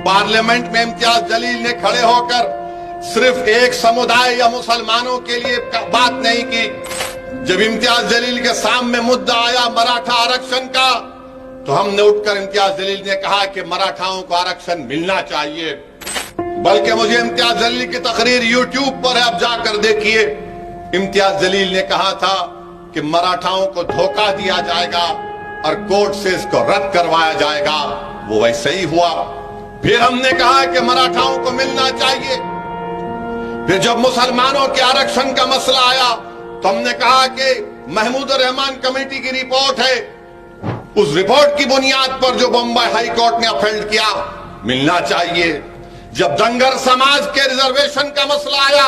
Parliament में इम्तियाज जलील ने खड़े होकर सिर्फ एक समुदाय या मुसलमानों के लिए बात नहीं की। जब इम्तियाज जलील के सामने मुद्दा आया मराठा आरक्षण का, तो हमने उठकर इम्तियाज जलील ने कहा कि मराठाओं को आरक्षण मिलना चाहिए। बल्कि मुझे इम्तियाज जलील की तकरीर यूट्यूब पर है, अब जाकर देखिए। इम्तियाज जलील ने कहा था कि मराठाओं को धोखा दिया जाएगा और कोर्ट से इसको रद्द करवाया जाएगा। वो वैसे ही हुआ। फिर हमने कहा कि मराठाओं को मिलना चाहिए। फिर जब मुसलमानों के आरक्षण का मसला आया तो हमने कहा कि महमूद रहमान कमेटी की रिपोर्ट है, उस रिपोर्ट की बुनियाद पर जो बम्बई हाई कोर्ट ने अपील किया, मिलना चाहिए। जब धनगर समाज के रिजर्वेशन का मसला आया,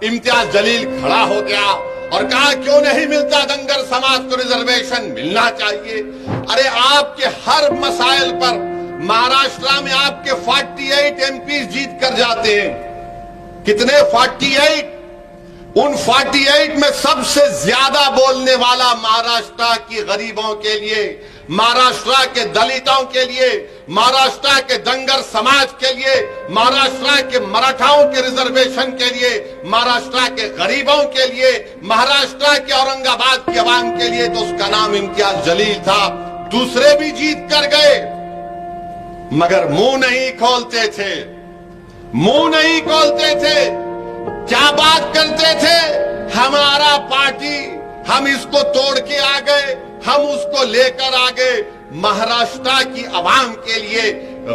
इम्तियाज जलील खड़ा हो गया और कहा क्यों नहीं मिलता धनगर समाज को रिजर्वेशन, मिलना चाहिए। अरे आपके हर मसाइल पर महाराष्ट्र में आपके 48 एमपी जीत कर जाते हैं। कितने? 48। उन 48 में सबसे ज्यादा बोलने वाला महाराष्ट्र की गरीबों के लिए, महाराष्ट्र के दलितों के लिए, महाराष्ट्र के धनगर समाज के लिए, महाराष्ट्र के मराठाओं के रिजर्वेशन के लिए, महाराष्ट्र के गरीबों के लिए, महाराष्ट्र के औरंगाबाद की आवाम के लिए, तो उसका नाम इम्तियाज जलील था। दूसरे भी जीत कर गए मगर मुंह नहीं खोलते थे, मुंह नहीं खोलते थे। क्या बात करते थे? हमारा पार्टी, हम इसको तोड़ के आ गए, हम उसको लेकर आ गए। महाराष्ट्र की आवाम के लिए,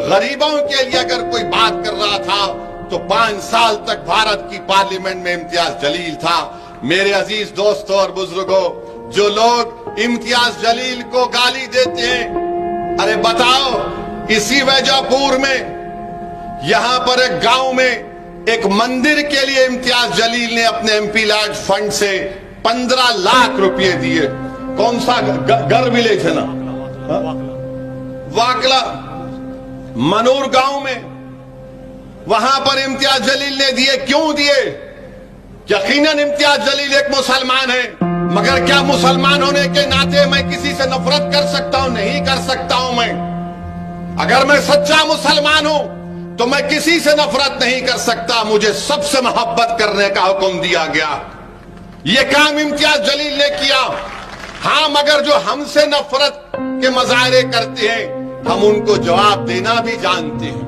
गरीबों के लिए अगर कोई बात कर रहा था तो 5 साल तक भारत की पार्लियामेंट में इम्तियाज जलील था। मेरे अजीज दोस्तों और बुजुर्गों, जो लोग इम्तियाज जलील को गाली देते हैं, अरे बताओ, इसी वैजापुर में यहां पर एक गांव में एक मंदिर के लिए इम्तियाज जलील ने अपने एमपी लैंड फंड से 15 लाख रुपए दिए। कौन सा घर विलेज है ना, वाकला मनूर गांव में, वहां पर इम्तियाज जलील ने दिए। क्यों दिए? यकीनन इम्तियाज जलील एक मुसलमान है, मगर क्या मुसलमान होने के नाते मैं किसी से नफरत कर सकता हूं? नहीं कर सकता हूं। मैं अगर मैं सच्चा मुसलमान हूं तो मैं किसी से नफरत नहीं कर सकता। मुझे सबसे मोहब्बत करने का हुक्म दिया गया। ये काम इम्तियाज जलील ने किया। हाँ, मगर जो हमसे नफरत के मजाहरे करते हैं, हम उनको जवाब देना भी जानते हैं।